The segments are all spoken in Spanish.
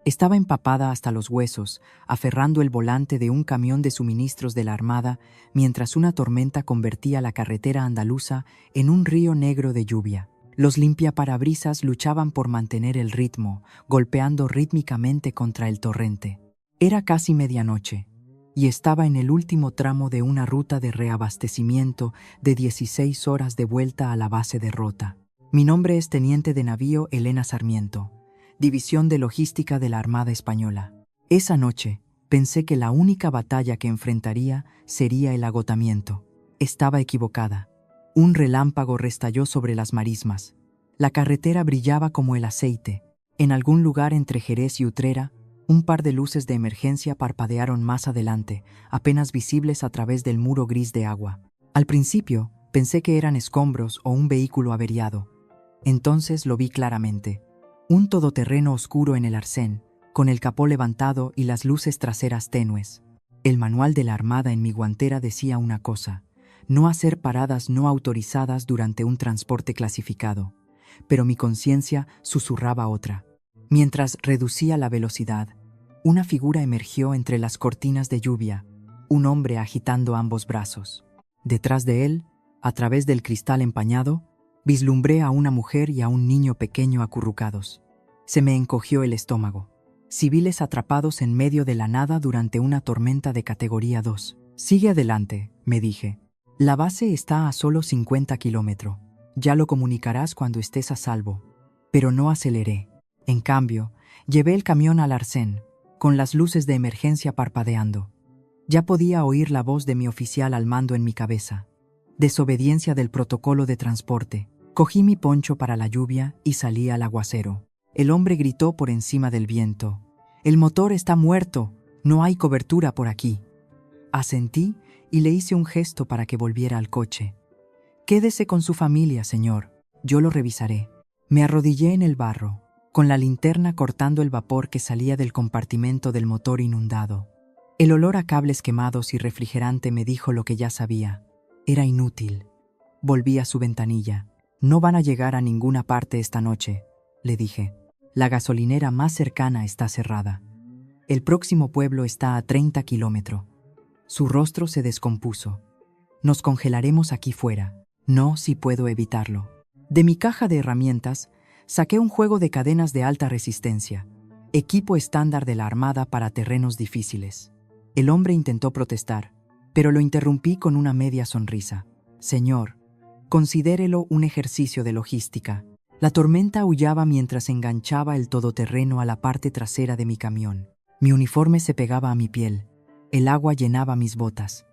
Estaba empapada hasta los huesos, aferrando el volante de un camión de suministros de la Armada, mientras una tormenta convertía la carretera andaluza en un río negro de lluvia. Los limpiaparabrisas luchaban por mantener el ritmo, golpeando rítmicamente contra el torrente. Era casi medianoche, y estaba en el último tramo de una ruta de reabastecimiento de 16 horas de vuelta a la base de Rota. Mi nombre es Teniente de Navío Elena Sarmiento, División de Logística de la Armada Española. Esa noche, pensé que la única batalla que enfrentaría sería el agotamiento. Estaba equivocada. Un relámpago restalló sobre las marismas. La carretera brillaba como el aceite. En algún lugar entre Jerez y Utrera, un par de luces de emergencia parpadearon más adelante, apenas visibles a través del muro gris de agua. Al principio, pensé que eran escombros o un vehículo averiado. Entonces lo vi claramente. Un todoterreno oscuro en el arcén, con el capó levantado y las luces traseras tenues. El manual de la Armada en mi guantera decía una cosa: no hacer paradas no autorizadas durante un transporte clasificado. Pero mi conciencia susurraba otra. Mientras reducía la velocidad, una figura emergió entre las cortinas de lluvia, un hombre agitando ambos brazos. Detrás de él, a través del cristal empañado, vislumbré a una mujer y a un niño pequeño acurrucados. Se me encogió el estómago. Civiles atrapados en medio de la nada durante una tormenta de categoría 2. Sigue adelante, me dije. La base está a solo 50 kilómetros. Ya lo comunicarás cuando estés a salvo. Pero no aceleré. En cambio, llevé el camión al arcén, con las luces de emergencia parpadeando. Ya podía oír la voz de mi oficial al mando en mi cabeza. Desobediencia del protocolo de transporte. Cogí mi poncho para la lluvia y salí al aguacero. El hombre gritó por encima del viento: «El motor está muerto, no hay cobertura por aquí». Asentí y le hice un gesto para que volviera al coche. «Quédese con su familia, señor, yo lo revisaré». Me arrodillé en el barro, con la linterna cortando el vapor que salía del compartimento del motor inundado. El olor a cables quemados y refrigerante me dijo lo que ya sabía. Era inútil. Volví a su ventanilla. «No van a llegar a ninguna parte esta noche», le dije. «La gasolinera más cercana está cerrada. El próximo pueblo está a 30 kilómetros». Su rostro se descompuso. «Nos congelaremos aquí fuera. No si puedo evitarlo». De mi caja de herramientas, saqué un juego de cadenas de alta resistencia, equipo estándar de la Armada para terrenos difíciles. El hombre intentó protestar, pero lo interrumpí con una media sonrisa. «Señor, considérelo un ejercicio de logística». La tormenta aullaba mientras enganchaba el todoterreno a la parte trasera de mi camión. Mi uniforme se pegaba a mi piel. El agua llenaba mis botas.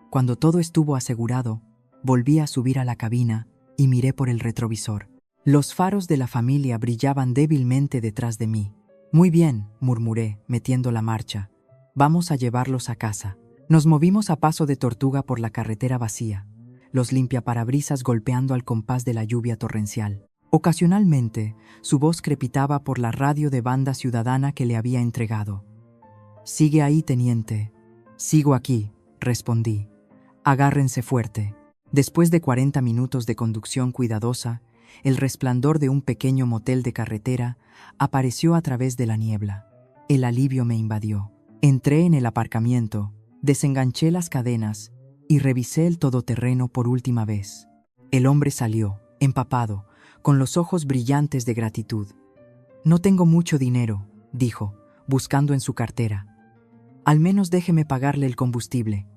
Cuando todo estuvo asegurado, volví a subir a la cabina y miré por el retrovisor. Los faros de la familia brillaban débilmente detrás de mí. «Muy bien», murmuré, metiendo la marcha. «Vamos a llevarlos a casa». Nos movimos a paso de tortuga por la carretera vacía, los limpiaparabrisas golpeando al compás de la lluvia torrencial. Ocasionalmente, su voz crepitaba por la radio de banda ciudadana que le había entregado. «Sigue ahí, teniente». «Sigo aquí», respondí. «Agárrense fuerte». Después de 40 minutos de conducción cuidadosa, el resplandor de un pequeño motel de carretera apareció a través de la niebla. El alivio me invadió. Entré en el aparcamiento, desenganché las cadenas y revisé el todoterreno por última vez. El hombre salió, empapado, con los ojos brillantes de gratitud. «No tengo mucho dinero», dijo, buscando en su cartera. «Al menos déjeme pagarle el combustible».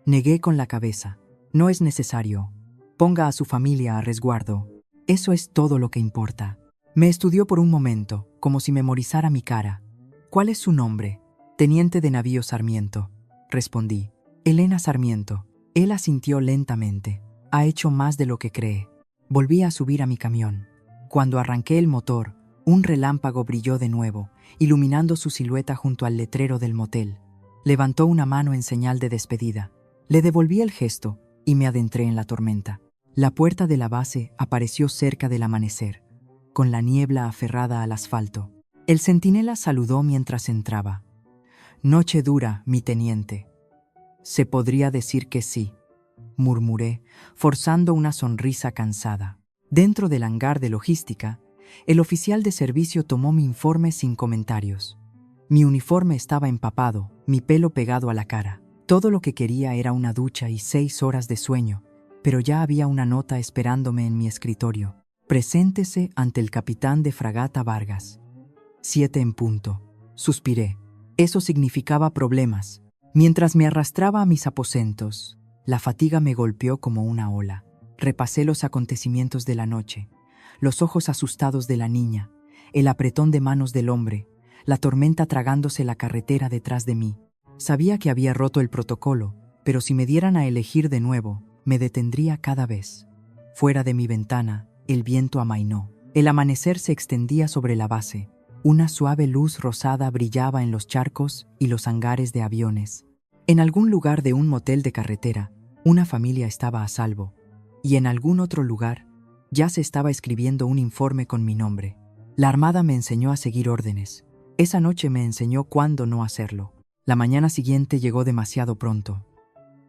Negué con la cabeza. «No es necesario. Ponga a su familia a resguardo. Eso es todo lo que importa». Me estudió por un momento, como si memorizara mi cara. «¿Cuál es su nombre?» «Teniente de Navío Sarmiento», respondí. «Elena Sarmiento». Él asintió lentamente. «Ha hecho más de lo que cree». Volví a subir a mi camión. Cuando arranqué el motor, un relámpago brilló de nuevo, iluminando su silueta junto al letrero del motel. Levantó una mano en señal de despedida. Le devolví el gesto y me adentré en la tormenta. La puerta de la base apareció cerca del amanecer, con la niebla aferrada al asfalto. El centinela saludó mientras entraba. «Noche dura, mi teniente». «Se podría decir que sí», murmuré, forzando una sonrisa cansada. Dentro del hangar de logística, el oficial de servicio tomó mi informe sin comentarios. Mi uniforme estaba empapado, mi pelo pegado a la cara. Todo lo que quería era una ducha y 6 horas de sueño, pero ya había una nota esperándome en mi escritorio. Preséntese ante el capitán de fragata Vargas. 7 en punto. Suspiré. Eso significaba problemas. Mientras me arrastraba a mis aposentos, la fatiga me golpeó como una ola. Repasé los acontecimientos de la noche, los ojos asustados de la niña, el apretón de manos del hombre, la tormenta tragándose la carretera detrás de mí. Sabía que había roto el protocolo, pero si me dieran a elegir de nuevo, me detendría cada vez. Fuera de mi ventana, el viento amainó. El amanecer se extendía sobre la base. Una suave luz rosada brillaba en los charcos y los hangares de aviones. En algún lugar de un motel de carretera, una familia estaba a salvo, y en algún otro lugar ya se estaba escribiendo un informe con mi nombre. La Armada me enseñó a seguir órdenes. Esa noche me enseñó cuándo no hacerlo. La mañana siguiente llegó demasiado pronto.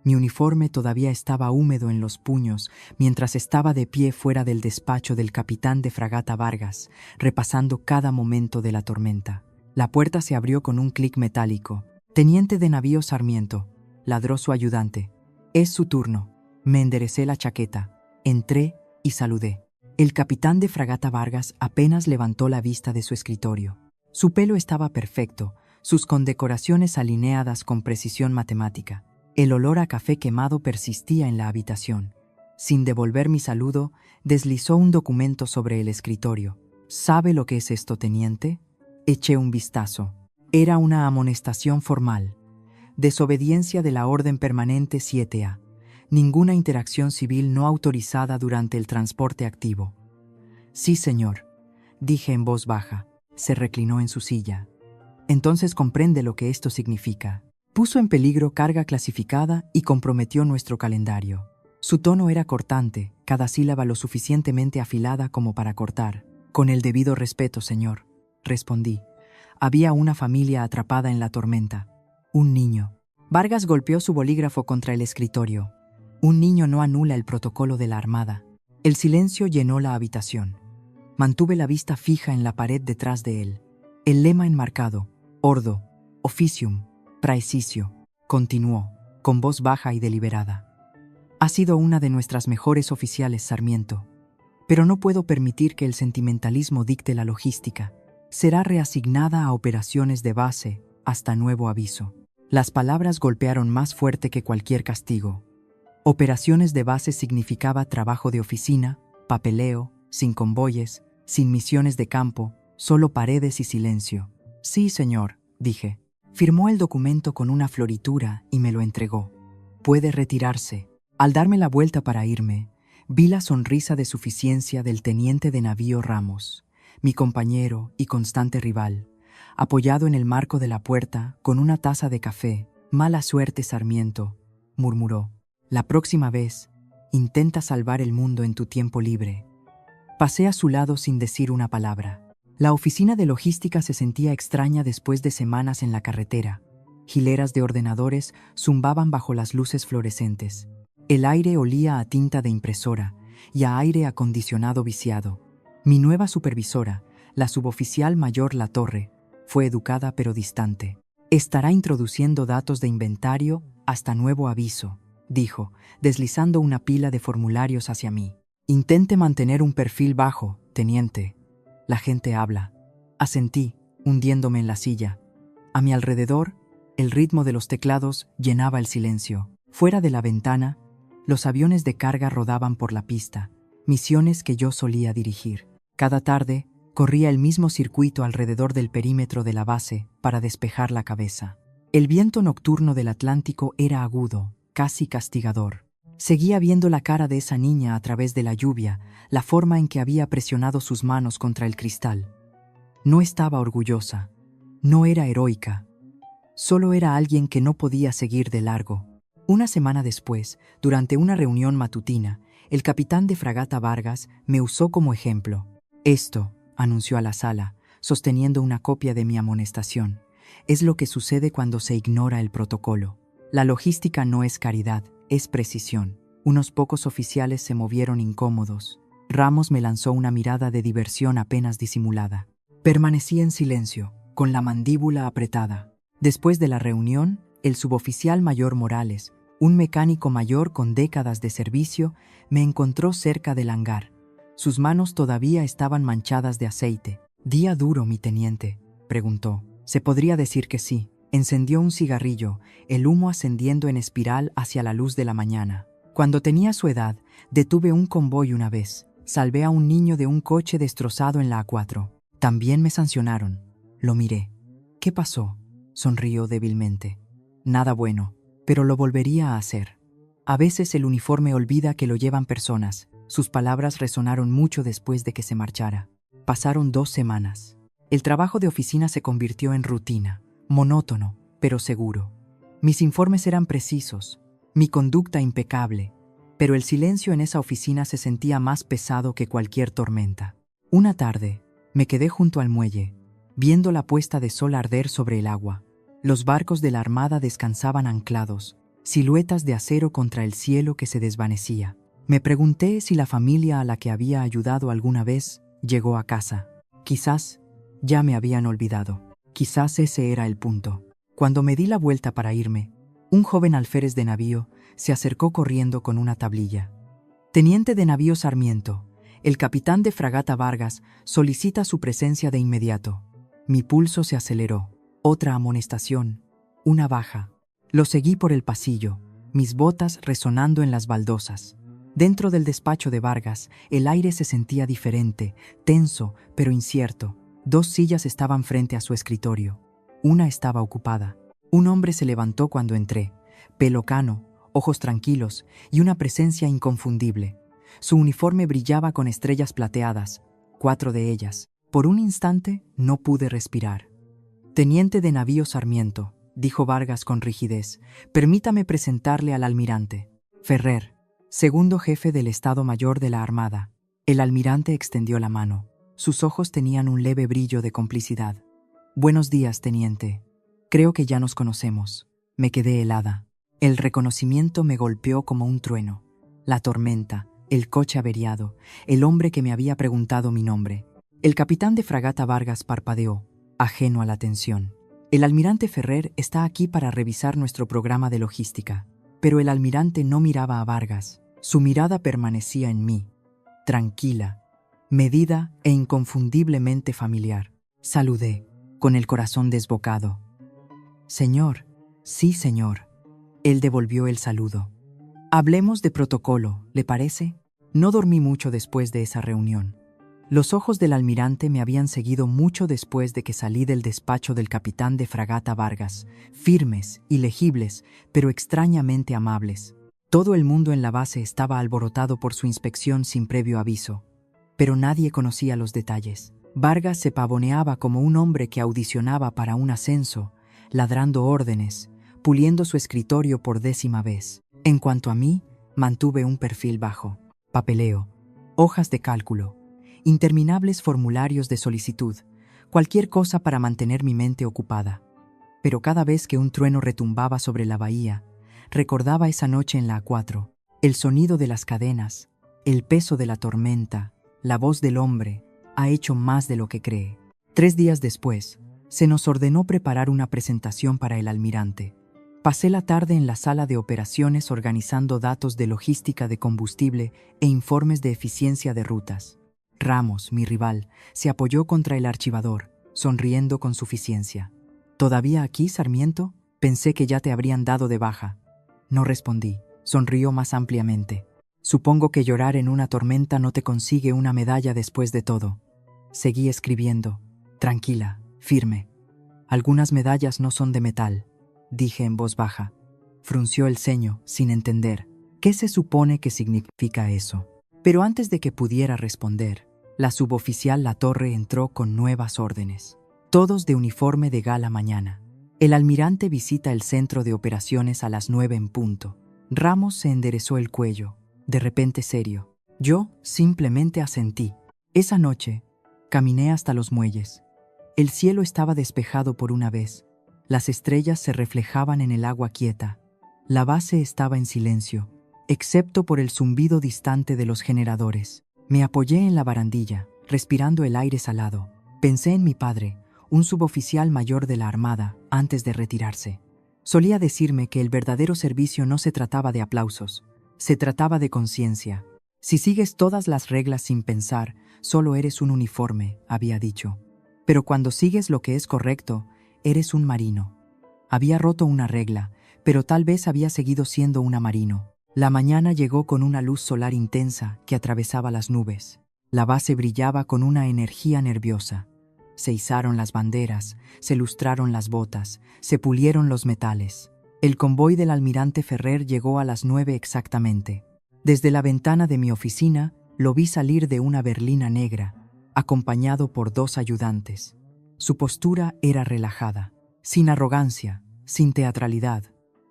Mi uniforme todavía estaba húmedo en los puños mientras estaba de pie fuera del despacho del capitán de fragata Vargas, repasando cada momento de la tormenta. La puerta se abrió con un clic metálico. «Teniente de navío Sarmiento», ladró su ayudante. «Es su turno». Me enderecé la chaqueta, entré y saludé. El capitán de fragata Vargas apenas levantó la vista de su escritorio. Su pelo estaba perfecto, sus condecoraciones alineadas con precisión matemática. El olor a café quemado persistía en la habitación. Sin devolver mi saludo, deslizó un documento sobre el escritorio. «¿Sabe lo que es esto, teniente?» Eché un vistazo. Era una amonestación formal. Desobediencia de la Orden Permanente 7A. Ninguna interacción civil no autorizada durante el transporte activo. «Sí, señor», dije en voz baja. Se reclinó en su silla. «Entonces comprende lo que esto significa». Puso en peligro carga clasificada y comprometió nuestro calendario. Su tono era cortante, cada sílaba lo suficientemente afilada como para cortar. «Con el debido respeto, señor», respondí. Había una familia atrapada en la tormenta. Un niño. Vargas golpeó su bolígrafo contra el escritorio. Un niño no anula el protocolo de la Armada. El silencio llenó la habitación. Mantuve la vista fija en la pared detrás de él. El lema enmarcado, Ordo, Officium, Praesicio, continuó, con voz baja y deliberada. «Ha sido una de nuestras mejores oficiales, Sarmiento. Pero no puedo permitir que el sentimentalismo dicte la logística. Será reasignada a operaciones de base hasta nuevo aviso». Las palabras golpearon más fuerte que cualquier castigo. Operaciones de base significaba trabajo de oficina, papeleo, sin convoyes, sin misiones de campo, solo paredes y silencio. «Sí, señor», dije. Firmó el documento con una floritura y me lo entregó. «Puede retirarse». Al darme la vuelta para irme, vi la sonrisa de suficiencia del teniente de navío Ramos, mi compañero y constante rival, apoyado en el marco de la puerta con una taza de café. «Mala suerte, Sarmiento», murmuró. «La próxima vez, intenta salvar el mundo en tu tiempo libre». Pasé a su lado sin decir una palabra. La oficina de logística se sentía extraña después de semanas en la carretera. Hileras de ordenadores zumbaban bajo las luces fluorescentes. El aire olía a tinta de impresora y a aire acondicionado viciado. Mi nueva supervisora, la suboficial mayor Latorre, fue educada pero distante. «Estará introduciendo datos de inventario hasta nuevo aviso», dijo, deslizando una pila de formularios hacia mí. «Intente mantener un perfil bajo, teniente. La gente habla». Asentí, hundiéndome en la silla. A mi alrededor, el ritmo de los teclados llenaba el silencio. Fuera de la ventana, los aviones de carga rodaban por la pista, misiones que yo solía dirigir. Cada tarde, corría el mismo circuito alrededor del perímetro de la base para despejar la cabeza. El viento nocturno del Atlántico era agudo, casi castigador. Seguía viendo la cara de esa niña a través de la lluvia, la forma en que había presionado sus manos contra el cristal. No estaba orgullosa, no era heroica, solo era alguien que no podía seguir de largo. Una semana después, durante una reunión matutina, el capitán de fragata Vargas me usó como ejemplo. «Esto», anunció a la sala, sosteniendo una copia de mi amonestación, «es lo que sucede cuando se ignora el protocolo. La logística no es caridad, es precisión». Unos pocos oficiales se movieron incómodos. Ramos me lanzó una mirada de diversión apenas disimulada. Permanecí en silencio, con la mandíbula apretada. Después de la reunión, el suboficial mayor Morales, un mecánico mayor con décadas de servicio, me encontró cerca del hangar. Sus manos todavía estaban manchadas de aceite. «¿Día duro, mi teniente?», preguntó. Se podría decir que sí. Encendió un cigarrillo, el humo ascendiendo en espiral hacia la luz de la mañana. Cuando tenía su edad, detuve un convoy una vez. Salvé a un niño de un coche destrozado en la A4. También me sancionaron. Lo miré. «¿Qué pasó?», sonrió débilmente. «Nada bueno, pero lo volvería a hacer». A veces el uniforme olvida que lo llevan personas. Sus palabras resonaron mucho después de que se marchara. Pasaron 2 semanas. El trabajo de oficina se convirtió en rutina, monótono, pero seguro. Mis informes eran precisos, mi conducta impecable, pero el silencio en esa oficina se sentía más pesado que cualquier tormenta. Una tarde, me quedé junto al muelle, viendo la puesta de sol arder sobre el agua. Los barcos de la Armada descansaban anclados, siluetas de acero contra el cielo que se desvanecía. Me pregunté si la familia a la que había ayudado alguna vez llegó a casa. Quizás ya me habían olvidado. Quizás ese era el punto. Cuando me di la vuelta para irme, un joven alférez de navío se acercó corriendo con una tablilla. «Teniente de navío Sarmiento, el capitán de fragata Vargas solicita su presencia de inmediato». Mi pulso se aceleró. Otra amonestación, una baja. Lo seguí por el pasillo, mis botas resonando en las baldosas. Dentro del despacho de Vargas, el aire se sentía diferente, tenso, pero incierto. 2 sillas estaban frente a su escritorio. Una estaba ocupada. Un hombre se levantó cuando entré, pelo cano, ojos tranquilos y una presencia inconfundible. Su uniforme brillaba con estrellas plateadas, 4 de ellas. Por un instante no pude respirar. «Teniente de navío Sarmiento», dijo Vargas con rigidez, «permítame presentarle al almirante Ferrer, segundo jefe del Estado Mayor de la Armada». El almirante extendió la mano. Sus ojos tenían un leve brillo de complicidad. «Buenos días, teniente. Creo que ya nos conocemos». Me quedé helada. El reconocimiento me golpeó como un trueno. La tormenta, el coche averiado, el hombre que me había preguntado mi nombre. El capitán de fragata Vargas parpadeó, ajeno a la tensión. «El almirante Ferrer está aquí para revisar nuestro programa de logística». Pero el almirante no miraba a Vargas. Su mirada permanecía en mí, tranquila, medida e inconfundiblemente familiar. Saludé, con el corazón desbocado. «Señor». «Sí, señor». Él devolvió el saludo. «Hablemos de protocolo, ¿le parece?». No dormí mucho después de esa reunión. Los ojos del almirante me habían seguido mucho después de que salí del despacho del capitán de fragata Vargas, firmes, ilegibles, pero extrañamente amables. Todo el mundo en la base estaba alborotado por su inspección sin previo aviso, pero nadie conocía los detalles. Vargas se pavoneaba como un hombre que audicionaba para un ascenso, ladrando órdenes, puliendo su escritorio por 10ª vez. En cuanto a mí, mantuve un perfil bajo. Papeleo, hojas de cálculo, interminables formularios de solicitud, cualquier cosa para mantener mi mente ocupada. Pero cada vez que un trueno retumbaba sobre la bahía, recordaba esa noche en la A4, el sonido de las cadenas, el peso de la tormenta, la voz del hombre, ha hecho más de lo que cree. 3 días después, se nos ordenó preparar una presentación para el almirante. Pasé la tarde en la sala de operaciones organizando datos de logística de combustible e informes de eficiencia de rutas. Ramos, mi rival, se apoyó contra el archivador, sonriendo con suficiencia. «¿Todavía aquí, Sarmiento? Pensé que ya te habrían dado de baja». No respondí. Sonrió más ampliamente. «Supongo que llorar en una tormenta no te consigue una medalla después de todo». Seguí escribiendo, tranquila, firme. «Algunas medallas no son de metal», dije en voz baja. Frunció el ceño, sin entender. ¿Qué se supone que significa eso? Pero antes de que pudiera responder, la suboficial Latorre entró con nuevas órdenes. Todos de uniforme de gala mañana. El almirante visita el centro de operaciones a las 9 en punto. Ramos se enderezó el cuello, de repente serio. Yo simplemente asentí. Esa noche, caminé hasta los muelles. El cielo estaba despejado por una vez. Las estrellas se reflejaban en el agua quieta. La base estaba en silencio, excepto por el zumbido distante de los generadores. Me apoyé en la barandilla, respirando el aire salado. Pensé en mi padre, un suboficial mayor de la Armada, antes de retirarse. Solía decirme que el verdadero servicio no se trataba de aplausos, se trataba de conciencia. Si sigues todas las reglas sin pensar, solo eres un uniforme, había dicho. Pero cuando sigues lo que es correcto, eres un marino. Había roto una regla, pero tal vez había seguido siendo una marino. La mañana llegó con una luz solar intensa que atravesaba las nubes. La base brillaba con una energía nerviosa. Se izaron las banderas, se lustraron las botas, se pulieron los metales. El convoy del almirante Ferrer llegó a las 9 exactamente. Desde la ventana de mi oficina lo vi salir de una berlina negra, acompañado por 2 ayudantes. Su postura era relajada, sin arrogancia, sin teatralidad.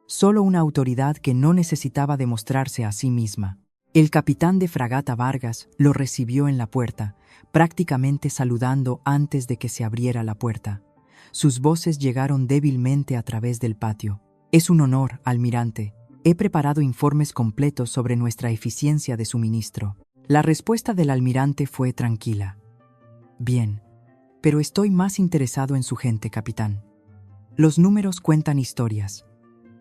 Solo una autoridad que no necesitaba demostrarse a sí misma. El capitán de fragata Vargas lo recibió en la puerta, prácticamente saludando antes de que se abriera la puerta. Sus voces llegaron débilmente a través del patio. «Es un honor, almirante. He preparado informes completos sobre nuestra eficiencia de suministro». La respuesta del almirante fue tranquila. «Bien, pero estoy más interesado en su gente, capitán. Los números cuentan historias.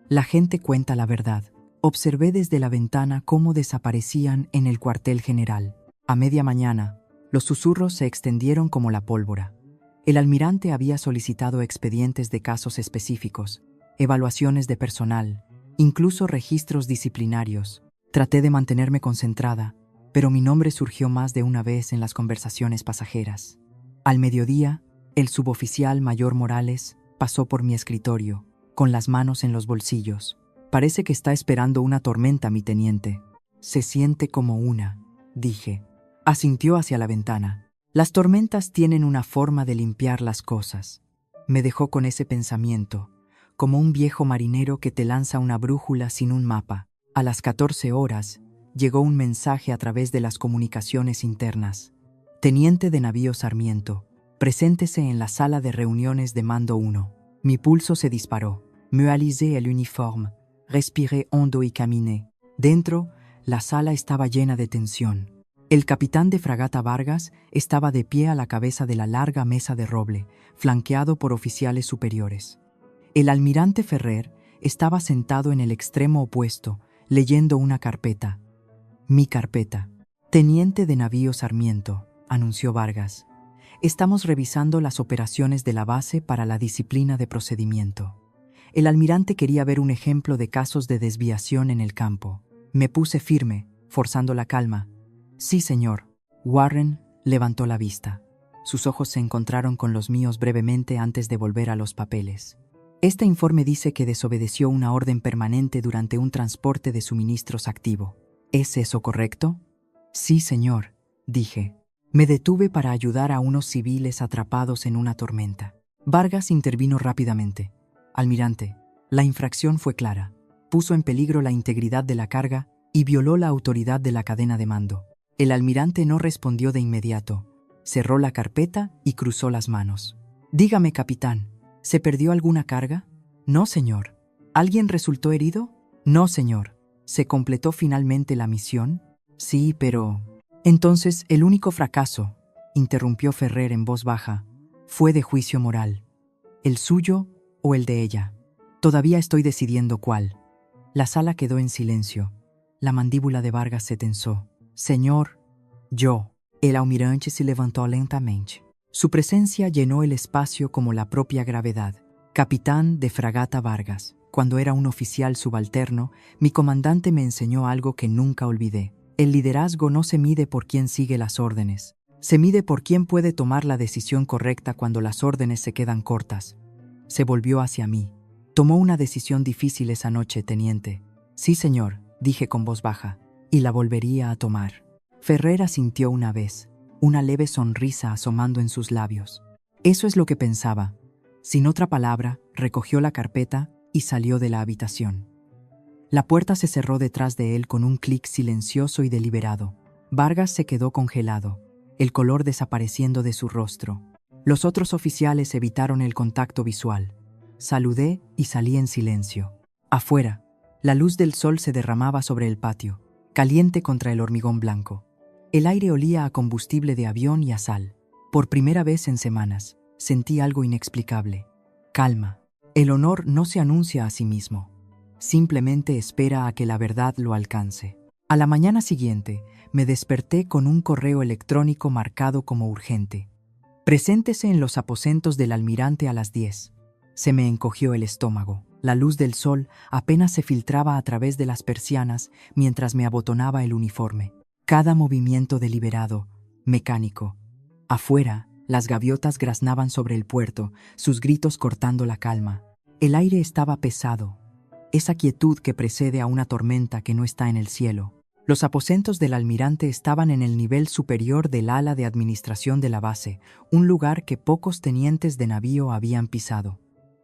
La gente cuenta la verdad». Observé desde la ventana cómo desaparecían en el cuartel general. A media mañana, los susurros se extendieron como la pólvora. El almirante había solicitado expedientes de casos específicos, evaluaciones de personal, incluso registros disciplinarios. Traté de mantenerme concentrada, pero mi nombre surgió más de una vez en las conversaciones pasajeras. Al mediodía, el suboficial mayor Morales pasó por mi escritorio, con las manos en los bolsillos. «Parece que está esperando una tormenta, mi teniente». «Se siente como una», dije. Asintió hacia la ventana. «Las tormentas tienen una forma de limpiar las cosas». Me dejó con ese pensamiento, como un viejo marinero que te lanza una brújula sin un mapa. A las 14 horas, llegó un mensaje a través de las comunicaciones internas. «Teniente de navío Sarmiento, preséntese en la sala de reuniones de mando 1». Mi pulso se disparó. Me alisé el uniforme. Respiré hondo y caminé. Dentro, la sala estaba llena de tensión. El capitán de fragata Vargas estaba de pie a la cabeza de la larga mesa de roble, flanqueado por oficiales superiores. El almirante Ferrer estaba sentado en el extremo opuesto, leyendo una carpeta. «Mi carpeta». «Teniente de navío Sarmiento», anunció Vargas. «Estamos revisando las operaciones de la base para la disciplina de procedimiento». El almirante quería ver un ejemplo de casos de desviación en el campo. Me puse firme, forzando la calma. «Sí, señor». Warren levantó la vista. Sus ojos se encontraron con los míos brevemente antes de volver a los papeles. «Este informe dice que desobedeció una orden permanente durante un transporte de suministros activo. ¿Es eso correcto?» «Sí, señor», dije. Me detuve para ayudar a unos civiles atrapados en una tormenta. Vargas intervino rápidamente. «Almirante, la infracción fue clara. Puso en peligro la integridad de la carga y violó la autoridad de la cadena de mando». El almirante no respondió de inmediato. Cerró la carpeta y cruzó las manos. «Dígame, capitán, ¿se perdió alguna carga?» «No, señor». «¿Alguien resultó herido?» «No, señor». «¿Se completó finalmente la misión?» «Sí, pero...» «Entonces, el único fracaso», interrumpió Ferrer en voz baja, «fue de juicio moral. ¿El suyo o el de ella? Todavía estoy decidiendo cuál». La sala quedó en silencio. La mandíbula de Vargas se tensó. «Señor, yo». El almirante se levantó lentamente. Su presencia llenó el espacio como la propia gravedad. «Capitán de fragata Vargas. Cuando era un oficial subalterno, mi comandante me enseñó algo que nunca olvidé. El liderazgo no se mide por quien sigue las órdenes. Se mide por quien puede tomar la decisión correcta cuando las órdenes se quedan cortas». Se volvió hacia mí. «Tomó una decisión difícil esa noche, teniente». «Sí, señor», dije con voz baja, «y la volvería a tomar». Ferrer asintió una vez, una leve sonrisa asomando en sus labios. Eso es lo que pensaba. Sin otra palabra, recogió la carpeta y salió de la habitación. La puerta se cerró detrás de él con un clic silencioso y deliberado. Vargas se quedó congelado, el color desapareciendo de su rostro. Los otros oficiales evitaron el contacto visual. Saludé y salí en silencio. Afuera, la luz del sol se derramaba sobre el patio, caliente contra el hormigón blanco. El aire olía a combustible de avión y a sal. Por primera vez en semanas, Sentí algo inexplicable. Calma. El honor no se anuncia a sí mismo. Simplemente espera a que la verdad lo alcance. A la mañana siguiente, me desperté con un correo electrónico marcado como urgente. Preséntese en los aposentos del almirante a las 10. Se me encogió el estómago. La luz del sol apenas se filtraba a través de las persianas mientras me abotonaba el uniforme. Cada movimiento deliberado, mecánico. Afuera, las gaviotas graznaban sobre el puerto, sus gritos cortando la calma. El aire estaba pesado, esa quietud que precede a una tormenta que no está en el cielo. Los aposentos del almirante estaban en el nivel superior del ala de administración de la base, un lugar que pocos tenientes de navío habían pisado.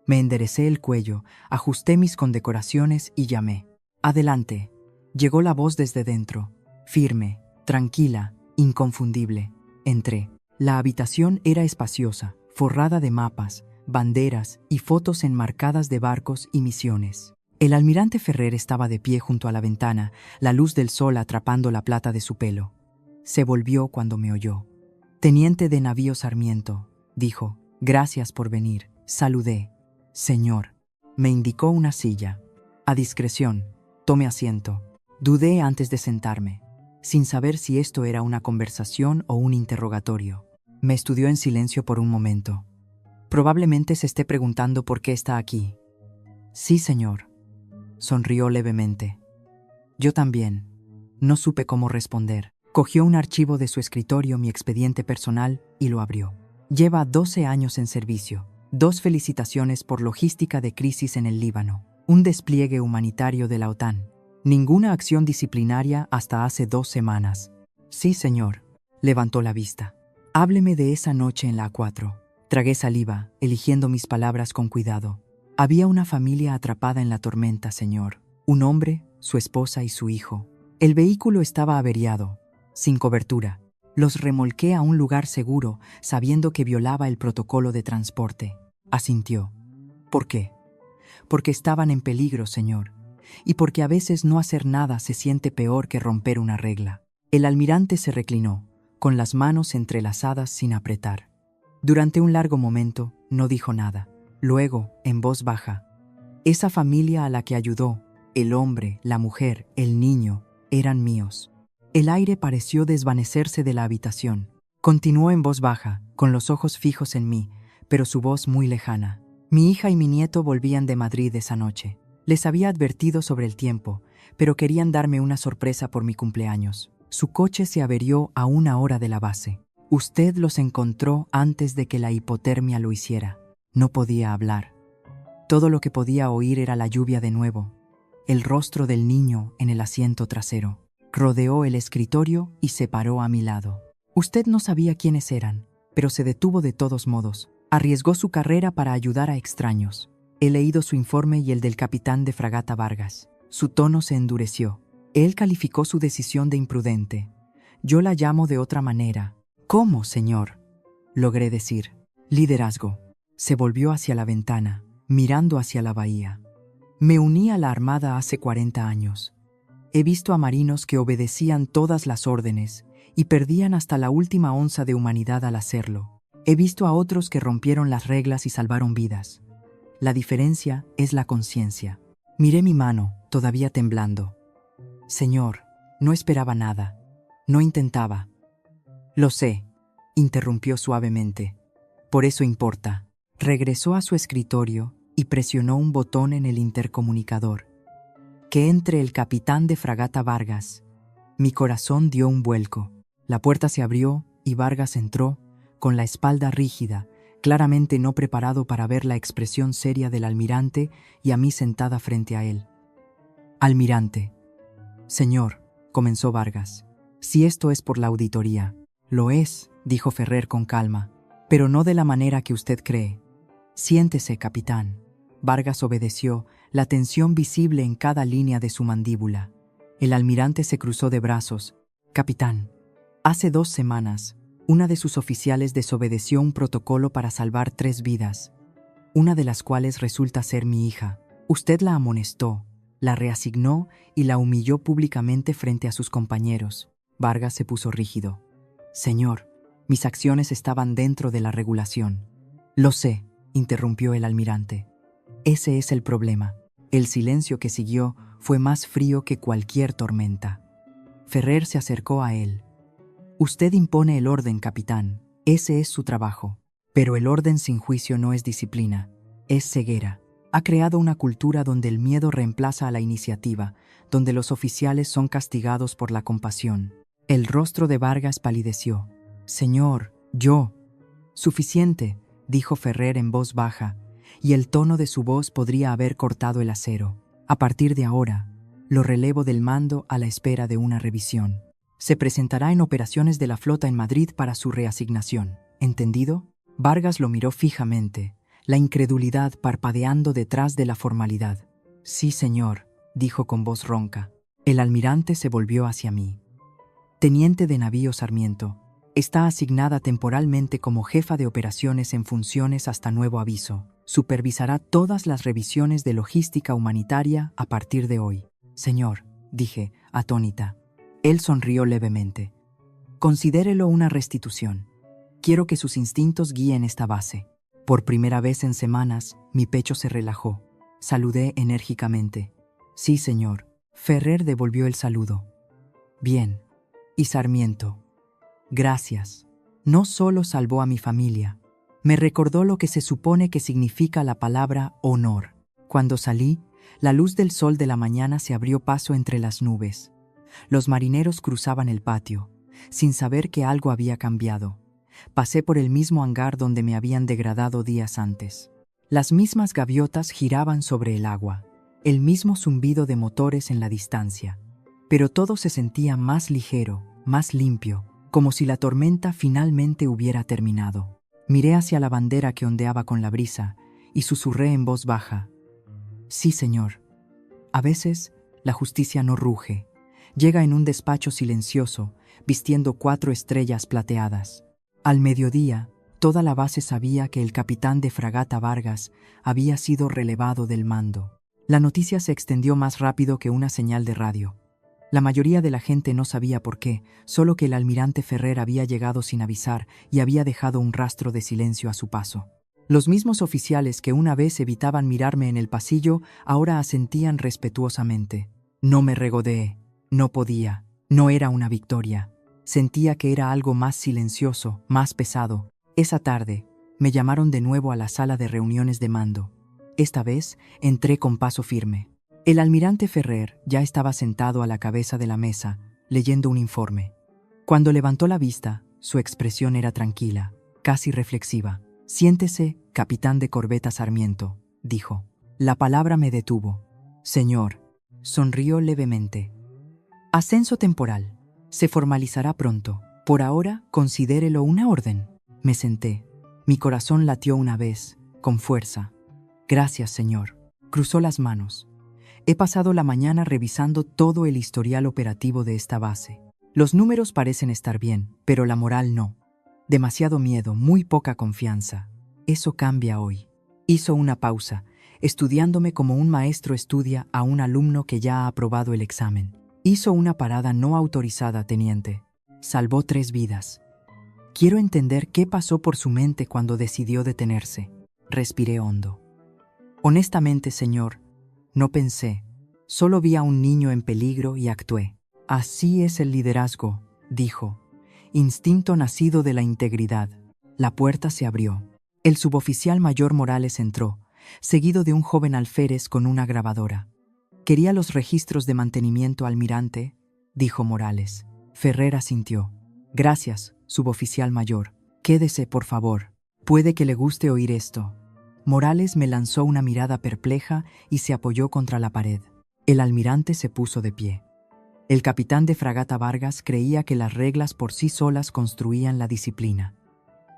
Me enderecé el cuello, ajusté mis condecoraciones y llamé. «Adelante». Llegó la voz desde dentro, firme, tranquila, inconfundible. Entré. La habitación era espaciosa, forrada de mapas, banderas y fotos enmarcadas de barcos y misiones. El almirante Ferrer estaba de pie junto a la ventana, la luz del sol atrapando la plata de su pelo. Se volvió cuando me oyó. «Teniente de navío Sarmiento», dijo. «Gracias por venir». Saludé. «Señor». Me indicó una silla. «A discreción. Tome asiento». Dudé antes de sentarme, sin saber si esto era una conversación o un interrogatorio. Me estudió en silencio por un momento. «Probablemente se esté preguntando por qué está aquí». «Sí, señor». Sonrió levemente. Yo también. No supe cómo responder. Cogió un archivo de su escritorio, mi expediente personal, y lo abrió. Lleva 12 años en servicio. 2 felicitaciones por logística de crisis en el Líbano. Un despliegue humanitario de la OTAN. Ninguna acción disciplinaria hasta hace 2 semanas. Sí, señor. Levantó la vista. Hábleme de esa noche en la A4. Tragué saliva, eligiendo mis palabras con cuidado. Había una familia atrapada en la tormenta, señor. Un hombre, su esposa y su hijo. El vehículo estaba averiado, sin cobertura. Los remolqué a un lugar seguro, sabiendo que violaba el protocolo de transporte. Asintió. ¿Por qué? Porque estaban en peligro, señor. Y porque a veces no hacer nada se siente peor que romper una regla. El almirante se reclinó, con las manos entrelazadas sin apretar. Durante un largo momento, no dijo nada. Luego, en voz baja, «Esa familia a la que ayudó, el hombre, la mujer, el niño, eran míos». El aire pareció desvanecerse de la habitación. Continuó en voz baja, con los ojos fijos en mí, pero su voz muy lejana. «Mi hija y mi nieto volvían de Madrid esa noche. Les había advertido sobre el tiempo, pero querían darme una sorpresa por mi cumpleaños. Su coche se averió a 1 hora de la base. Usted los encontró antes de que la hipotermia lo hiciera». No podía hablar. Todo lo que podía oír era la lluvia de nuevo, el rostro del niño en el asiento trasero. Rodeó el escritorio y se paró a mi lado. Usted no sabía quiénes eran, pero se detuvo de todos modos. Arriesgó su carrera para ayudar a extraños. He leído su informe y el del capitán de fragata Vargas. Su tono se endureció. Él calificó su decisión de imprudente. Yo la llamo de otra manera. «¿Cómo, señor?», logré decir. «Liderazgo». Se volvió hacia la ventana, mirando hacia la bahía. Me uní a la Armada hace 40 años. He visto a marinos que obedecían todas las órdenes y perdían hasta la última onza de humanidad al hacerlo. He visto a otros que rompieron las reglas y salvaron vidas. La diferencia es la conciencia. Miré mi mano, todavía temblando. «Señor, no esperaba nada. No intentaba». «Lo sé», interrumpió suavemente. «Por eso importa». Regresó a su escritorio y presionó un botón en el intercomunicador. «Que entre el capitán de fragata Vargas». Mi corazón dio un vuelco. La puerta se abrió y Vargas entró, con la espalda rígida, claramente no preparado para ver la expresión seria del almirante y a mí sentada frente a él. «Almirante». «Señor», comenzó Vargas, «si esto es por la auditoría». «Lo es», dijo Ferrer con calma, «pero no de la manera que usted cree». «Siéntese, capitán». Vargas obedeció, la tensión visible en cada línea de su mandíbula. El almirante se cruzó de brazos. «Capitán, hace 2 semanas, una de sus oficiales desobedeció un protocolo para salvar 3 vidas, una de las cuales resulta ser mi hija. Usted la amonestó, la reasignó y la humilló públicamente frente a sus compañeros». Vargas se puso rígido. «Señor, mis acciones estaban dentro de la regulación». Lo sé, interrumpió el almirante. Ese es el problema. El silencio que siguió fue más frío que cualquier tormenta. Ferrer se acercó a él. Usted impone el orden, capitán. Ese es su trabajo. Pero el orden sin juicio no es disciplina, es ceguera. Ha creado una cultura donde el miedo reemplaza a la iniciativa, donde los oficiales son castigados por la compasión. El rostro de Vargas palideció. Señor, yo. Suficiente, dijo Ferrer en voz baja, y el tono de su voz podría haber cortado el acero. A partir de ahora, lo relevo del mando a la espera de una revisión. Se presentará en operaciones de la flota en Madrid para su reasignación. ¿Entendido? Vargas lo miró fijamente, la incredulidad parpadeando detrás de la formalidad. Sí, señor, dijo con voz ronca. El almirante se volvió hacia mí. Teniente de navío Sarmiento, está asignada temporalmente como jefa de operaciones en funciones hasta nuevo aviso. Supervisará todas las revisiones de logística humanitaria a partir de hoy. Señor, dije, atónita. Él sonrió levemente. Considérelo una restitución. Quiero que sus instintos guíen esta base. Por primera vez en semanas, mi pecho se relajó. Saludé enérgicamente. Sí, señor. Ferrer devolvió el saludo. Bien. Y Sarmiento. Gracias. No solo salvó a mi familia, me recordó lo que se supone que significa la palabra honor. Cuando salí, la luz del sol de la mañana se abrió paso entre las nubes. Los marineros cruzaban el patio, sin saber que algo había cambiado. Pasé por el mismo hangar donde me habían degradado días antes. Las mismas gaviotas giraban sobre el agua, el mismo zumbido de motores en la distancia. Pero todo se sentía más ligero, más limpio, como si la tormenta finalmente hubiera terminado. Miré hacia la bandera que ondeaba con la brisa y susurré en voz baja. Sí, señor. A veces, la justicia no ruge. Llega en un despacho silencioso, vistiendo 4 estrellas plateadas. Al mediodía, toda la base sabía que el capitán de fragata Vargas había sido relevado del mando. La noticia se extendió más rápido que una señal de radio. La mayoría de la gente no sabía por qué, solo que el almirante Ferrer había llegado sin avisar y había dejado un rastro de silencio a su paso. Los mismos oficiales que una vez evitaban mirarme en el pasillo ahora asentían respetuosamente. No me regodeé, no podía, no era una victoria. Sentía que era algo más silencioso, más pesado. Esa tarde, me llamaron de nuevo a la sala de reuniones de mando. Esta vez, entré con paso firme. El almirante Ferrer ya estaba sentado a la cabeza de la mesa, leyendo un informe. Cuando levantó la vista, su expresión era tranquila, casi reflexiva. Siéntese, capitán de corbeta Sarmiento, dijo. La palabra me detuvo. Señor, sonrió levemente. Ascenso temporal. Se formalizará pronto. Por ahora, considérelo una orden. Me senté. Mi corazón latió una vez, con fuerza. Gracias, señor. Cruzó las manos. He pasado la mañana revisando todo el historial operativo de esta base. Los números parecen estar bien, pero la moral no. Demasiado miedo, muy poca confianza. Eso cambia hoy. Hizo una pausa, estudiándome como un maestro estudia a un alumno que ya ha aprobado el examen. Hizo una parada no autorizada, teniente. Salvó 3 vidas. Quiero entender qué pasó por su mente cuando decidió detenerse. Respiré hondo. Honestamente, señor, no pensé. Solo vi a un niño en peligro y actué. Así es el liderazgo, dijo. Instinto nacido de la integridad. La puerta se abrió. El suboficial mayor Morales entró, seguido de un joven alférez con una grabadora. «¿Quería los registros de mantenimiento, almirante?», dijo Morales. Ferrer asintió. «Gracias, suboficial mayor. Quédese, por favor. Puede que le guste oír esto». Morales me lanzó una mirada perpleja y se apoyó contra la pared. El almirante se puso de pie. El capitán de fragata Vargas creía que las reglas por sí solas construían la disciplina.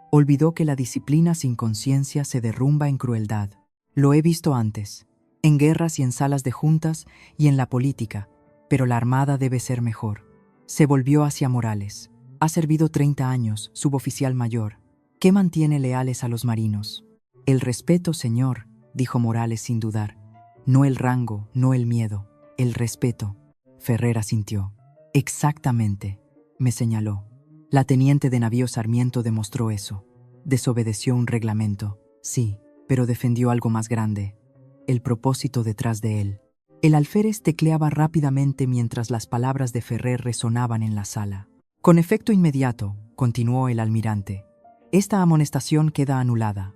Olvidó que la disciplina sin conciencia se derrumba en crueldad. Lo he visto antes, en guerras y en salas de juntas y en la política, pero la armada debe ser mejor. Se volvió hacia Morales. Ha servido 30 años, suboficial mayor. ¿Qué mantiene leales a los marinos? El respeto, señor, dijo Morales sin dudar. No el rango, no el miedo, el respeto. Ferrer asintió. Exactamente, me señaló. La teniente de navío Sarmiento demostró eso. Desobedeció un reglamento. Sí, pero defendió algo más grande, el propósito detrás de él. El alférez tecleaba rápidamente mientras las palabras de Ferrer resonaban en la sala. Con efecto inmediato, continuó el almirante, esta amonestación queda anulada.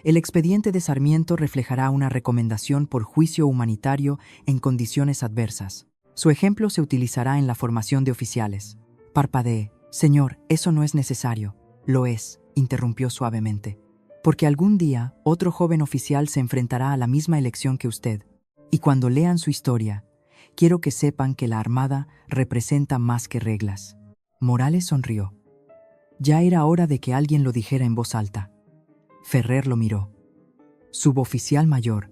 El expediente de Sarmiento reflejará una recomendación por juicio humanitario en condiciones adversas. Su ejemplo se utilizará en la formación de oficiales. Parpadeé. Señor, eso no es necesario. Lo es, interrumpió suavemente. Porque algún día otro joven oficial se enfrentará a la misma elección que usted. Y cuando lean su historia, quiero que sepan que la Armada representa más que reglas. Morales sonrió. Ya era hora de que alguien lo dijera en voz alta. Ferrer lo miró. Suboficial mayor,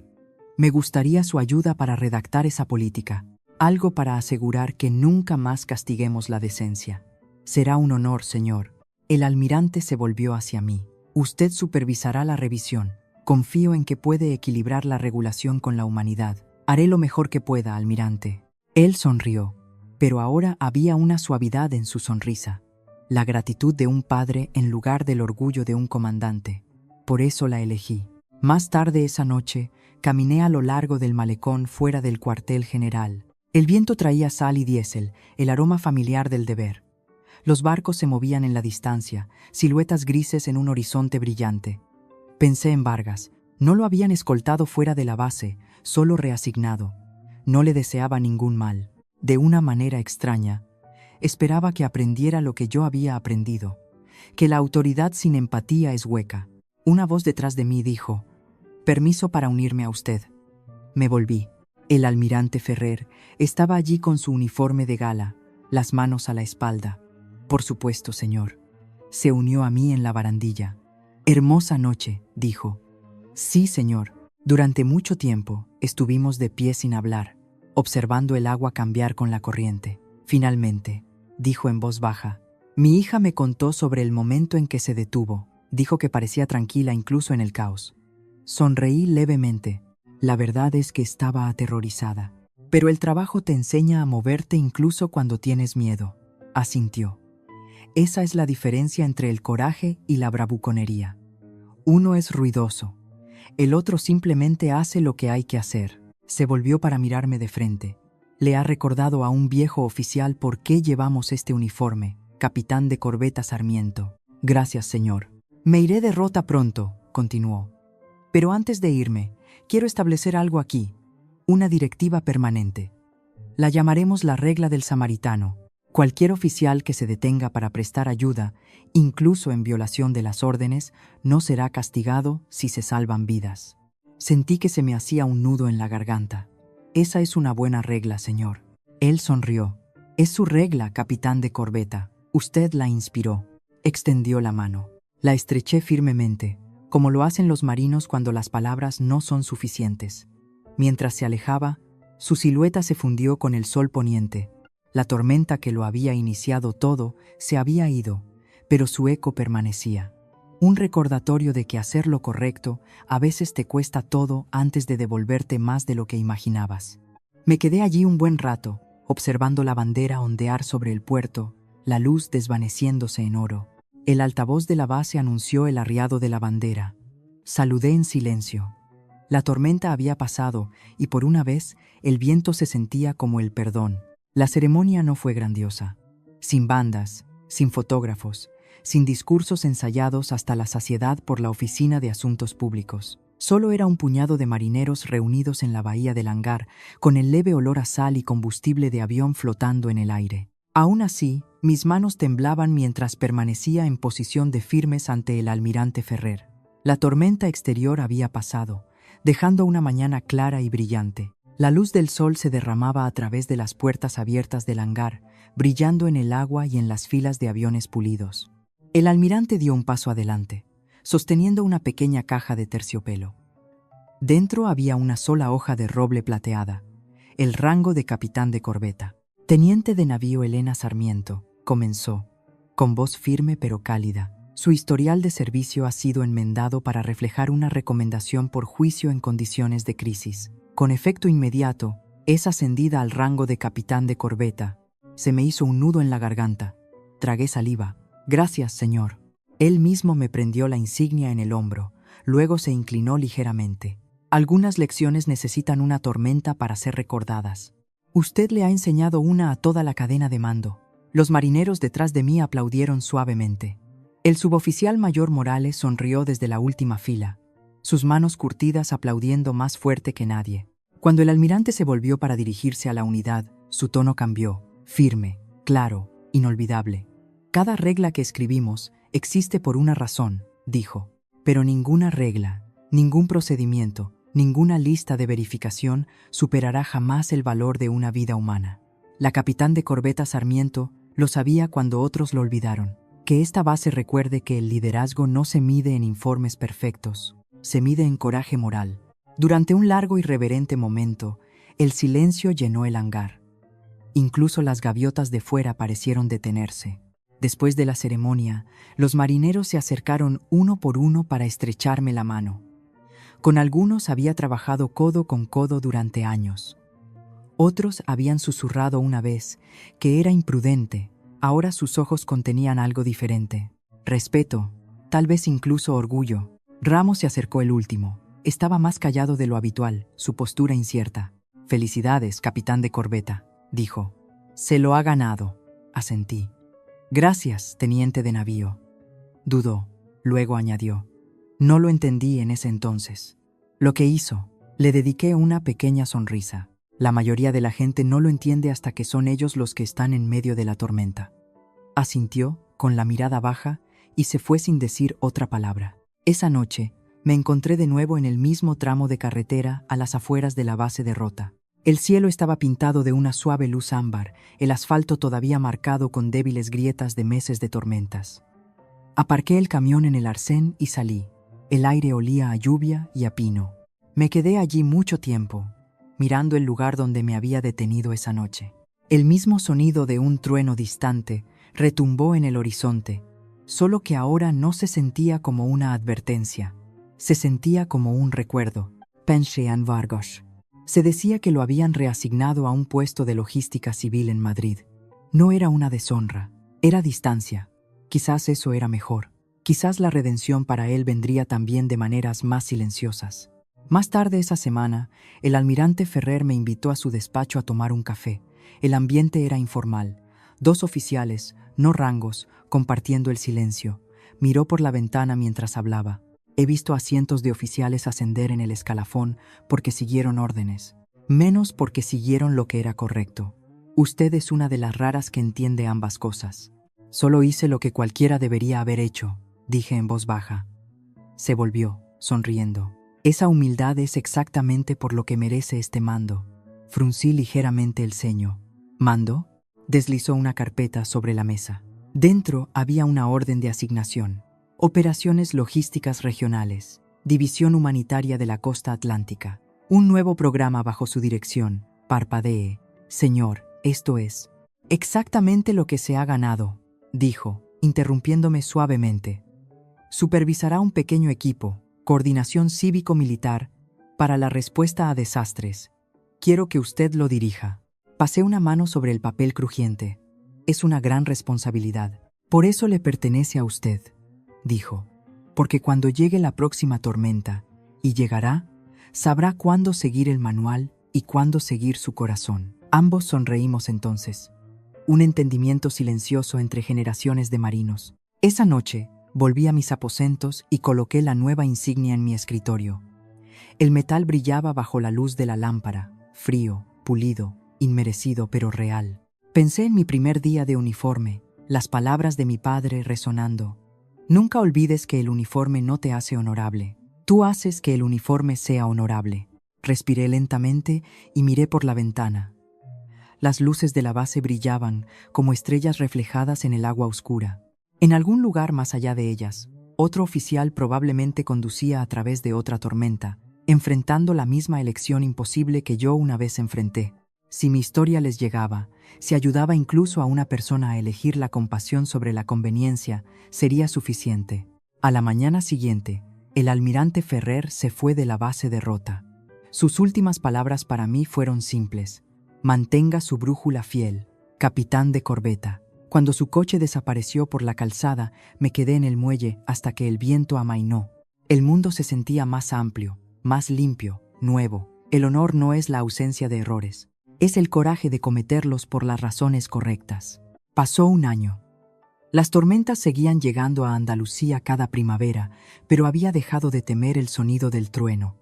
me gustaría su ayuda para redactar esa política. Algo para asegurar que nunca más castiguemos la decencia. Será un honor, señor. El almirante se volvió hacia mí. Usted supervisará la revisión. Confío en que puede equilibrar la regulación con la humanidad. Haré lo mejor que pueda, almirante. Él sonrió, pero ahora había una suavidad en su sonrisa. La gratitud de un padre en lugar del orgullo de un comandante. Por eso la elegí. Más tarde esa noche, caminé a lo largo del malecón fuera del cuartel general. El viento traía sal y diésel, el aroma familiar del deber. Los barcos se movían en la distancia, siluetas grises en un horizonte brillante. Pensé en Vargas. No lo habían escoltado fuera de la base, solo reasignado. No le deseaba ningún mal. De una manera extraña, esperaba que aprendiera lo que yo había aprendido, que la autoridad sin empatía es hueca. Una voz detrás de mí dijo: «Permiso para unirme a usted». Me volví. El almirante Ferrer estaba allí con su uniforme de gala, las manos a la espalda. «Por supuesto, señor». Se unió a mí en la barandilla. «Hermosa noche», dijo. «Sí, señor». Durante mucho tiempo estuvimos de pie sin hablar, observando el agua cambiar con la corriente. Finalmente, dijo en voz baja, «Mi hija me contó sobre el momento en que se detuvo. Dijo que parecía tranquila incluso en el caos». Sonreí levemente. La verdad es que estaba aterrorizada. «Pero el trabajo te enseña a moverte incluso cuando tienes miedo», asintió. «Esa es la diferencia entre el coraje y la bravuconería. Uno es ruidoso, el otro simplemente hace lo que hay que hacer». Se volvió para mirarme de frente. «Le ha recordado a un viejo oficial por qué llevamos este uniforme, capitán de corbeta Sarmiento». «Gracias, señor. Me iré de rota pronto», continuó. «Pero antes de irme, quiero establecer algo aquí, una directiva permanente. La llamaremos la regla del samaritano. Cualquier oficial que se detenga para prestar ayuda, incluso en violación de las órdenes, no será castigado si se salvan vidas». Sentí que se me hacía un nudo en la garganta. «Esa es una buena regla, señor». Él sonrió. «Es su regla, capitán de corbeta. Usted la inspiró». Extendió la mano. La estreché firmemente, como lo hacen los marinos cuando las palabras no son suficientes. Mientras se alejaba, su silueta se fundió con el sol poniente. La tormenta que lo había iniciado todo se había ido, pero su eco permanecía. Un recordatorio de que hacer lo correcto a veces te cuesta todo antes de devolverte más de lo que imaginabas. Me quedé allí un buen rato, observando la bandera ondear sobre el puerto, la luz desvaneciéndose en oro. El altavoz de la base anunció el arriado de la bandera. Saludé en silencio. La tormenta había pasado y por una vez el viento se sentía como el perdón. La ceremonia no fue grandiosa. Sin bandas, sin fotógrafos, sin discursos ensayados hasta la saciedad por la Oficina de Asuntos Públicos. Solo era un puñado de marineros reunidos en la bahía del hangar, con el leve olor a sal y combustible de avión flotando en el aire. Aún así, mis manos temblaban mientras permanecía en posición de firmes ante el almirante Ferrer. La tormenta exterior había pasado, dejando una mañana clara y brillante. La luz del sol se derramaba a través de las puertas abiertas del hangar, brillando en el agua y en las filas de aviones pulidos. El almirante dio un paso adelante, sosteniendo una pequeña caja de terciopelo. Dentro había una sola hoja de roble plateada, el rango de capitán de corbeta. «Teniente de navío Elena Sarmiento», comenzó, con voz firme pero cálida. «Su historial de servicio ha sido enmendado para reflejar una recomendación por juicio en condiciones de crisis. Con efecto inmediato, es ascendida al rango de capitán de corbeta». Se me hizo un nudo en la garganta. Tragué saliva. «Gracias, señor». Él mismo me prendió la insignia en el hombro, Luego se inclinó ligeramente. Algunas lecciones necesitan una tormenta para ser recordadas. Usted le ha enseñado una a toda la cadena de mando. Los marineros detrás de mí aplaudieron suavemente. El suboficial mayor Morales sonrió desde la última fila, sus manos curtidas aplaudiendo más fuerte que nadie. Cuando el almirante se volvió para dirigirse a la unidad, su tono cambió, firme, claro, inolvidable. Cada regla que escribimos existe por una razón, dijo, pero ninguna regla, ningún procedimiento, ninguna lista de verificación superará jamás el valor de una vida humana. La capitán de corbeta Sarmiento lo sabía cuando otros lo olvidaron. Que esta base recuerde que el liderazgo no se mide en informes perfectos, se mide en coraje moral. Durante un largo y reverente momento, el silencio llenó el hangar. Incluso las gaviotas de fuera parecieron detenerse. Después de la ceremonia, los marineros se acercaron uno por uno para estrecharme la mano. Con algunos había trabajado codo con codo durante años. Otros habían susurrado una vez que era imprudente. Ahora sus ojos contenían algo diferente. Respeto, tal vez incluso orgullo. Ramos se acercó el último. Estaba más callado de lo habitual, su postura incierta. «Felicidades, capitán de corbeta», dijo. «Se lo ha ganado», asentí. «Gracias, teniente de navío». Dudó, luego añadió. «No lo entendí en ese entonces». Lo que hizo, le dediqué una pequeña sonrisa. La mayoría de la gente no lo entiende hasta que son ellos los que están en medio de la tormenta. Asintió, con la mirada baja, y se fue sin decir otra palabra. Esa noche, me encontré de nuevo en el mismo tramo de carretera a las afueras de la base de Rota. El cielo estaba pintado de una suave luz ámbar, el asfalto todavía marcado con débiles grietas de meses de tormentas. Aparqué el camión en el arcén y salí. El aire olía a lluvia y a pino. Me quedé allí mucho tiempo, mirando el lugar donde me había detenido esa noche. El mismo sonido de un trueno distante retumbó en el horizonte, solo que ahora no se sentía como una advertencia, se sentía como un recuerdo. Pensé en Vargas. Se decía que lo habían reasignado a un puesto de logística civil en Madrid. No era una deshonra, era distancia. Quizás eso era mejor. Quizás la redención para él vendría también de maneras más silenciosas. Más tarde esa semana, el almirante Ferrer me invitó a su despacho a tomar un café. El ambiente era informal. 2 oficiales, no rangos, compartiendo el silencio. Miró por la ventana mientras hablaba. He visto a cientos de oficiales ascender en el escalafón porque siguieron órdenes, menos porque siguieron lo que era correcto. Usted es una de las raras que entiende ambas cosas. Solo hice lo que cualquiera debería haber hecho, dije en voz baja. Se volvió, sonriendo. Esa humildad es exactamente por lo que merece este mando. Fruncí ligeramente el ceño. ¿Mando? Deslizó una carpeta sobre la mesa. Dentro había una orden de asignación. Operaciones logísticas regionales. División Humanitaria de la Costa Atlántica. Un nuevo programa bajo su dirección. Parpadee. Señor, esto es exactamente lo que se ha ganado, dijo, interrumpiéndome suavemente. Supervisará un pequeño equipo, coordinación cívico-militar, para la respuesta a desastres. Quiero que usted lo dirija. Pasé una mano sobre el papel crujiente. Es una gran responsabilidad. Por eso le pertenece a usted, dijo. Porque cuando llegue la próxima tormenta, y llegará, sabrá cuándo seguir el manual y cuándo seguir su corazón. Ambos sonreímos entonces. Un entendimiento silencioso entre generaciones de marinos. Esa noche, volví a mis aposentos y coloqué la nueva insignia en mi escritorio. El metal brillaba bajo la luz de la lámpara, frío, pulido, inmerecido pero real. Pensé en mi primer día de uniforme, las palabras de mi padre resonando. Nunca olvides que el uniforme no te hace honorable. Tú haces que el uniforme sea honorable. Respiré lentamente y miré por la ventana. Las luces de la base brillaban como estrellas reflejadas en el agua oscura. En algún lugar más allá de ellas, otro oficial probablemente conducía a través de otra tormenta, enfrentando la misma elección imposible que yo una vez enfrenté. Si mi historia les llegaba, si ayudaba incluso a una persona a elegir la compasión sobre la conveniencia, sería suficiente. A la mañana siguiente, el almirante Ferrer se fue de la base de Rota. Sus últimas palabras para mí fueron simples. Mantenga su brújula fiel, capitán de corbeta. Cuando su coche desapareció por la calzada, me quedé en el muelle hasta que el viento amainó. El mundo se sentía más amplio, más limpio, nuevo. El honor no es la ausencia de errores, es el coraje de cometerlos por las razones correctas. Pasó un año. Las tormentas seguían llegando a Andalucía cada primavera, pero había dejado de temer el sonido del trueno.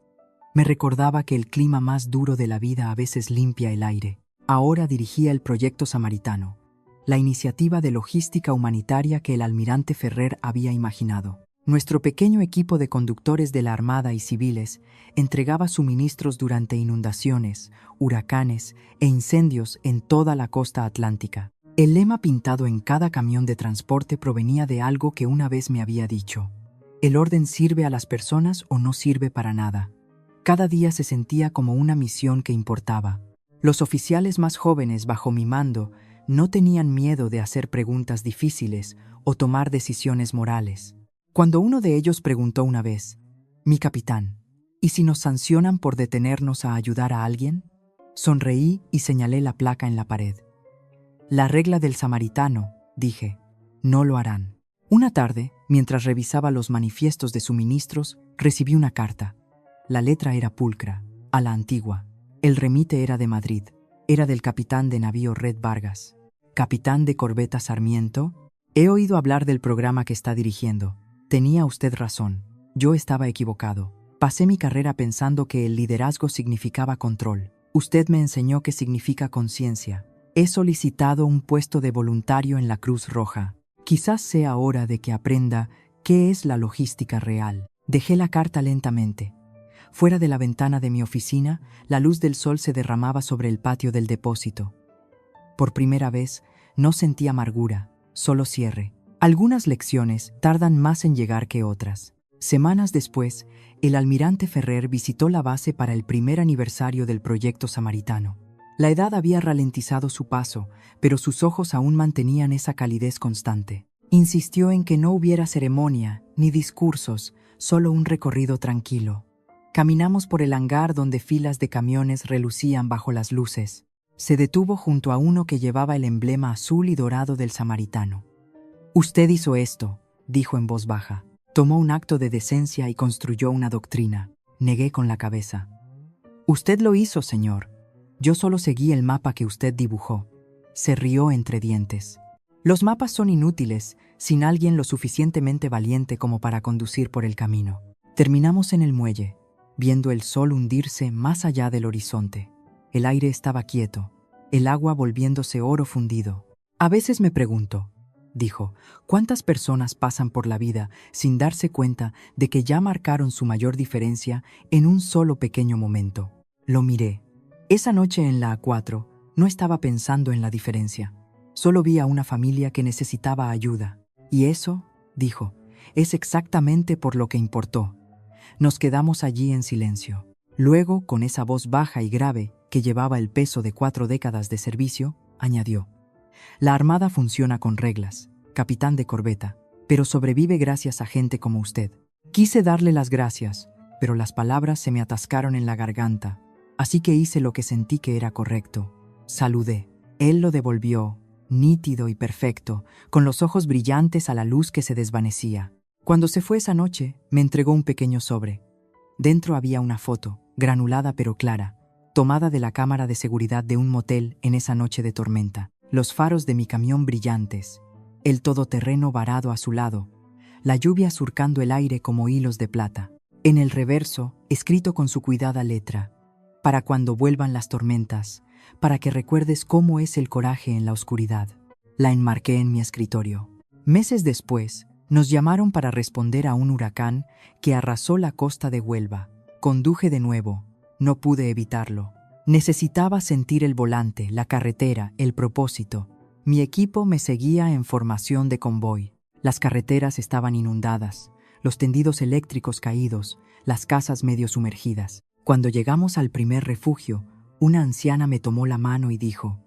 Me recordaba que el clima más duro de la vida a veces limpia el aire. Ahora dirigía el Proyecto Samaritano, la iniciativa de logística humanitaria que el almirante Ferrer había imaginado. Nuestro pequeño equipo de conductores de la Armada y civiles entregaba suministros durante inundaciones, huracanes e incendios en toda la costa atlántica. El lema pintado en cada camión de transporte provenía de algo que una vez me había dicho: ¿el orden sirve a las personas o no sirve para nada? Cada día se sentía como una misión que importaba. Los oficiales más jóvenes bajo mi mando no tenían miedo de hacer preguntas difíciles o tomar decisiones morales. Cuando uno de ellos preguntó una vez: «Mi capitán, ¿y si nos sancionan por detenernos a ayudar a alguien?», sonreí y señalé la placa en la pared. «La regla del samaritano», dije, «no lo harán». Una tarde, mientras revisaba los manifiestos de suministros, recibí una carta. La letra era pulcra, a la antigua. El remite era de Madrid. Era del capitán de navío Red Vargas. «Capitán de corbeta Sarmiento, he oído hablar del programa que está dirigiendo. Tenía usted razón. Yo estaba equivocado. Pasé mi carrera pensando que el liderazgo significaba control. Usted me enseñó que significa conciencia. He solicitado un puesto de voluntario en la Cruz Roja. Quizás sea hora de que aprenda qué es la logística real». Dejé la carta lentamente. Fuera de la ventana de mi oficina, la luz del sol se derramaba sobre el patio del depósito. Por primera vez, no sentí amargura, solo cierre. Algunas lecciones tardan más en llegar que otras. Semanas después, el almirante Ferrer visitó la base para el primer aniversario del Proyecto Samaritano. La edad había ralentizado su paso, pero sus ojos aún mantenían esa calidez constante. Insistió en que no hubiera ceremonia ni discursos, solo un recorrido tranquilo. Caminamos por el hangar donde filas de camiones relucían bajo las luces. Se detuvo junto a uno que llevaba el emblema azul y dorado del Samaritano. «Usted hizo esto», dijo en voz baja. Tomó un acto de decencia y construyó una doctrina. Negué con la cabeza. «Usted lo hizo, señor. Yo solo seguí el mapa que usted dibujó». Se rió entre dientes. «Los mapas son inútiles sin alguien lo suficientemente valiente como para conducir por el camino». Terminamos en el muelle, viendo el sol hundirse más allá del horizonte. El aire estaba quieto, el agua volviéndose oro fundido. «A veces me pregunto», dijo, «¿cuántas personas pasan por la vida sin darse cuenta de que ya marcaron su mayor diferencia en un solo pequeño momento?» Lo miré. Esa noche en la A4 no estaba pensando en la diferencia. Solo vi a una familia que necesitaba ayuda. «Y eso», dijo, «es exactamente por lo que importó». Nos quedamos allí en silencio. Luego, con esa voz baja y grave que llevaba el peso de 4 décadas de servicio, añadió: «La Armada funciona con reglas, capitán de corbeta, pero sobrevive gracias a gente como usted». Quise darle las gracias, pero las palabras se me atascaron en la garganta, así que hice lo que sentí que era correcto. Saludé. Él lo devolvió, nítido y perfecto, con los ojos brillantes a la luz que se desvanecía. Cuando se fue esa noche, me entregó un pequeño sobre. Dentro había una foto, granulada pero clara, tomada de la cámara de seguridad de un motel en esa noche de tormenta. Los faros de mi camión brillantes, el todoterreno varado a su lado, la lluvia surcando el aire como hilos de plata. En el reverso, escrito con su cuidada letra: «Para cuando vuelvan las tormentas, para que recuerdes cómo es el coraje en la oscuridad». La enmarqué en mi escritorio. Meses después, nos llamaron para responder a un huracán que arrasó la costa de Huelva. Conduje de nuevo. No pude evitarlo. Necesitaba sentir el volante, la carretera, el propósito. Mi equipo me seguía en formación de convoy. Las carreteras estaban inundadas, los tendidos eléctricos caídos, las casas medio sumergidas. Cuando llegamos al primer refugio, una anciana me tomó la mano y dijo: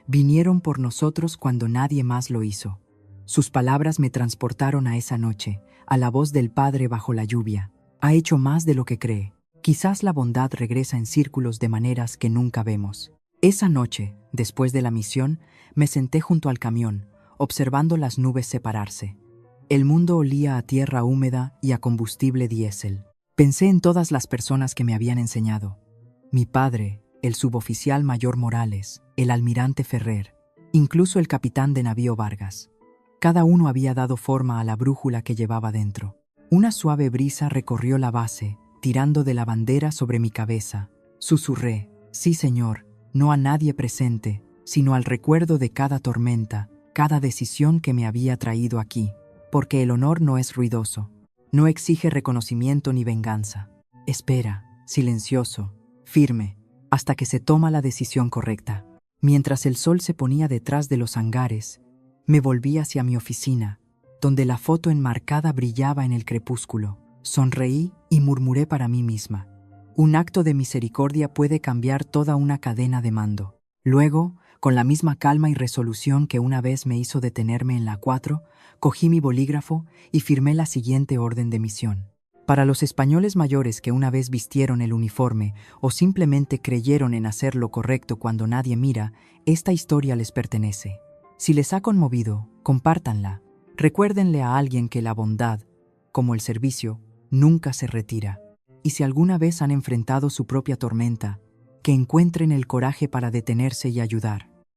«Vinieron por nosotros cuando nadie más lo hizo». Sus palabras me transportaron a esa noche, a la voz del Padre bajo la lluvia. Ha hecho más de lo que cree. Quizás la bondad regresa en círculos de maneras que nunca vemos. Esa noche, después de la misión, me senté junto al camión, observando las nubes separarse. El mundo olía a tierra húmeda y a combustible diésel. Pensé en todas las personas que me habían enseñado. Mi padre, el suboficial mayor Morales, el almirante Ferrer, incluso el capitán de navío Vargas. Cada uno había dado forma a la brújula que llevaba dentro. Una suave brisa recorrió la base, tirando de la bandera sobre mi cabeza. Susurré, sí señor, no a nadie presente, sino al recuerdo de cada tormenta, cada decisión que me había traído aquí. Porque el honor no es ruidoso, no exige reconocimiento ni venganza. Espera, silencioso, firme, hasta que se toma la decisión correcta. Mientras el sol se ponía detrás de los hangares, me volví hacia mi oficina, donde la foto enmarcada brillaba en el crepúsculo. Sonreí y murmuré para mí misma. Un acto de misericordia puede cambiar toda una cadena de mando. Luego, con la misma calma y resolución que una vez me hizo detenerme en la 4, cogí mi bolígrafo y firmé la siguiente orden de misión. Para los españoles mayores que una vez vistieron el uniforme o simplemente creyeron en hacer lo correcto cuando nadie mira, esta historia les pertenece. Si les ha conmovido, compártanla. Recuérdenle a alguien que la bondad, como el servicio, nunca se retira. Y si alguna vez han enfrentado su propia tormenta, que encuentren el coraje para detenerse y ayudar.